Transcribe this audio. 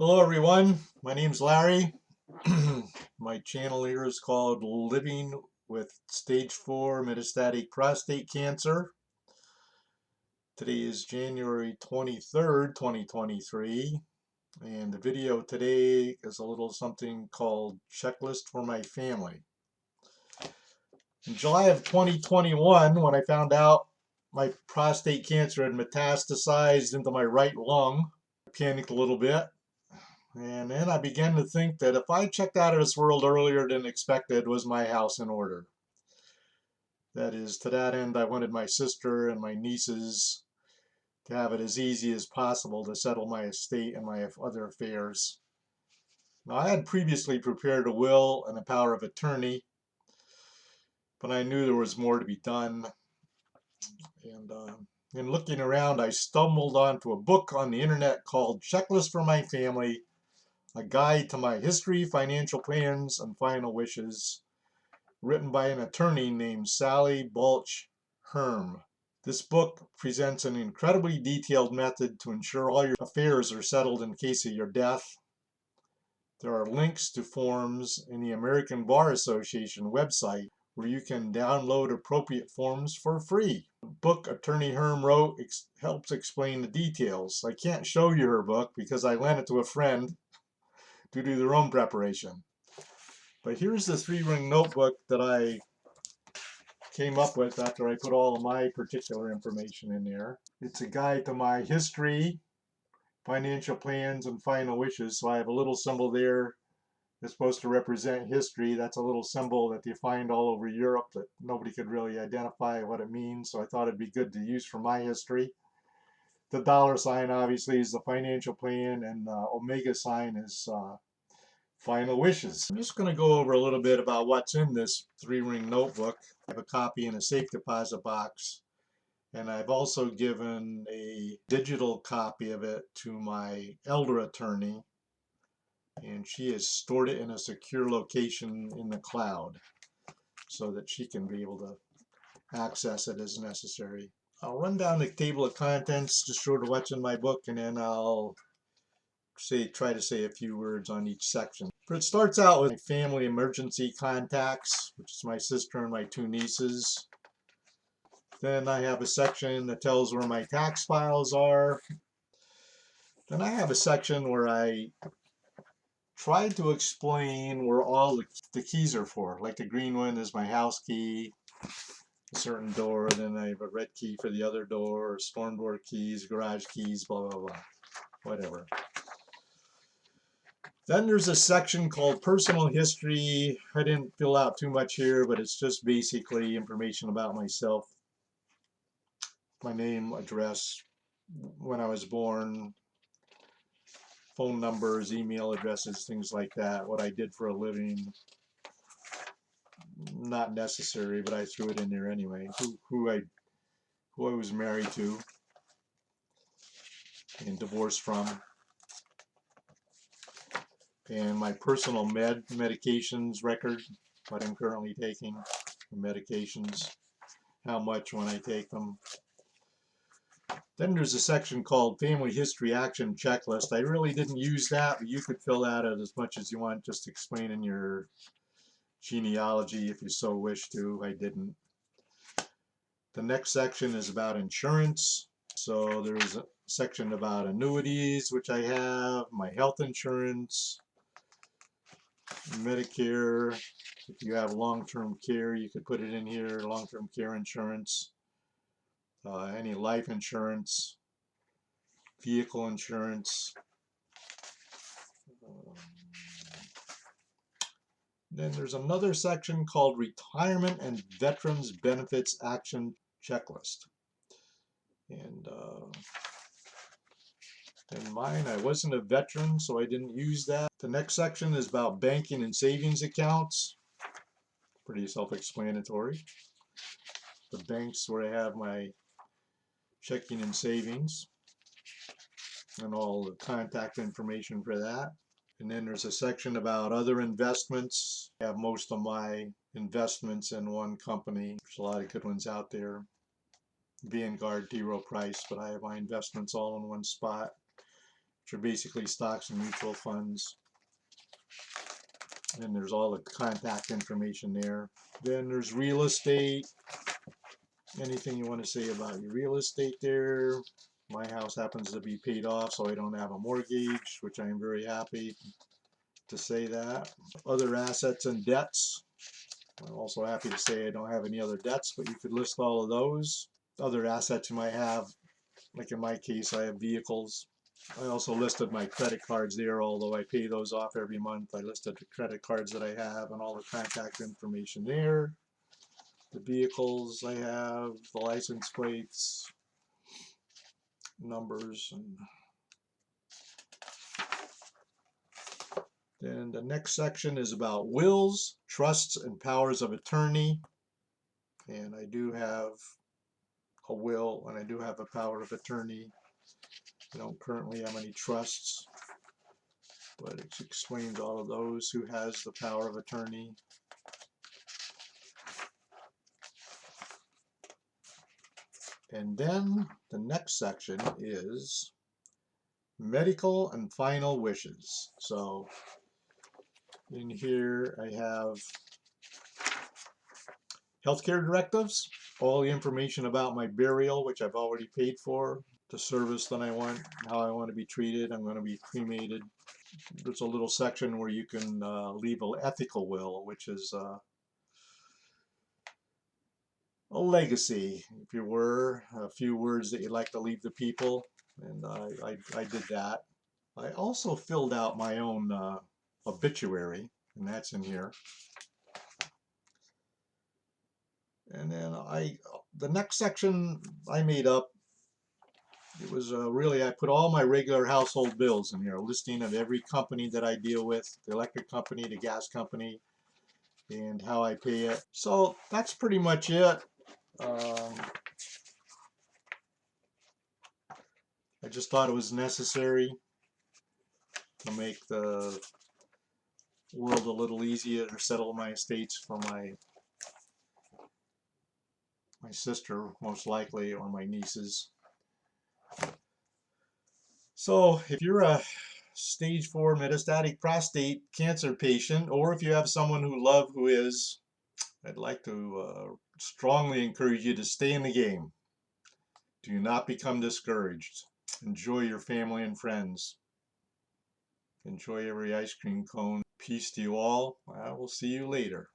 Hello everyone, my name's Larry. My channel here is called Living with Stage 4 Metastatic Prostate Cancer. Today is January 23rd, 2023, and the video today is a little something called Checklist for My Family. In July of 2021, when I found out my prostate cancer had metastasized into my right lung, I panicked a little bit. And then I began to think that if I checked out of this world earlier than expected, was my house in order? That is, to that end, I wanted my sister and my nieces to have it as easy as possible to settle my estate and my other affairs. Now, I had previously prepared a will and a power of attorney, but I knew there was more to be done. And in looking around, I stumbled onto a book on the internet called Checklist for My Family, a guide to my history, financial plans, and final wishes, written by an attorney named Sally Balch Hurme. This book presents an incredibly detailed method to ensure all your affairs are settled in case of your death. There are links to forms in the American Bar Association website where you can download appropriate forms for free. The book attorney Hurme wrote helps explain the details. I can't show you her book because I lent it to a friend to do their own preparation. But here's the 3-ring notebook that I came up with after I put all of my particular information in there. It's a guide to my history, financial plans, and final wishes. So I have a little symbol there that's supposed to represent history. That's a little symbol that you find all over Europe that nobody could really identify what it means. So I thought it'd be good to use for my history. The dollar sign obviously is the financial plan, and the omega sign is final wishes. I'm just going to go over a little bit about what's in this 3-ring notebook. I have a copy in a safe deposit box, and I've also given a digital copy of it to my elder attorney, and she has stored it in a secure location in the cloud so that she can be able to access it as necessary. I'll run down the table of contents just sort of what's in my book, and then I'll try to say a few words on each section. But it starts out with my family emergency contacts, which is my sister and my 2 nieces. Then I have a section that tells where my tax files are. Then I have a section where I tried to explain where all the keys are for. Like the green one is my house key, a certain door, then I have a red key for the other door, storm door keys, garage keys, blah, blah, blah, whatever. Then there's a section called personal history. I didn't fill out too much here, but it's just basically information about myself. My name, address, when I was born, phone numbers, email addresses, things like that, what I did for a living. Not necessary, but I threw it in there anyway. Who I was married to and divorced from. And my personal medications record, what I'm currently taking, medications, how much when I take them. Then there's a section called Family History Action Checklist. I really didn't use that, but you could fill that out as much as you want, just explaining your genealogy if you so wish to. I didn't. The next section is about insurance. So there's a section about annuities, which I have, my health insurance, Medicare. If you have long-term care, you could put it in here, long-term care insurance, any life insurance, vehicle insurance. Then there's another section called Retirement and Veterans Benefits Action Checklist. And in mine, I wasn't a veteran, so I didn't use that. The next section is about banking and savings accounts. Pretty self-explanatory. The banks where I have my checking and savings and all the contact information for that. And then there's a section about other investments. I have most of my investments in one company. There's a lot of good ones out there. Vanguard, T. Rowe Price, but I have my investments all in one spot. which are basically stocks and mutual funds. And there's all the contact information there. Then there's real estate. Anything you want to say about your real estate there. My house happens to be paid off, so I don't have a mortgage, which I am very happy to say that. Other assets and debts. I'm also happy to say I don't have any other debts, but you could list all of those. Other assets you might have, like in my case, I have vehicles. I also listed my credit cards there, although I pay those off every month. I listed the credit cards that I have and all the contact information there. The vehicles I have, the license plates, numbers, and then the next section is about wills, trusts, and powers of attorney. And I do have a will and I do have a power of attorney. I don't currently have any trusts, but it explains all of those, who has the power of attorney. And then the next section is medical and final wishes. So in here I have healthcare directives, all the information about my burial, which I've already paid for, the service that I want, how I want to be treated. I'm going to be cremated. There's a little section where you can leave an ethical will, which is a legacy, if you were, a few words that you'd like to leave the people, and I did that. I also filled out my own obituary, and that's in here. And then the next section I made up, it was really, I put all my regular household bills in here, a listing of every company that I deal with, the electric company, the gas company, and how I pay it. So that's pretty much it. I just thought it was necessary to make the world a little easier, to settle my estates for my sister, most likely, or my nieces. So if you're a stage 4 metastatic prostate cancer patient, or if you have someone who is, I'd like to strongly encourage you to stay in the game. Do not become discouraged. Enjoy your family and friends. Enjoy every ice cream cone. Peace to you all. I will see you later.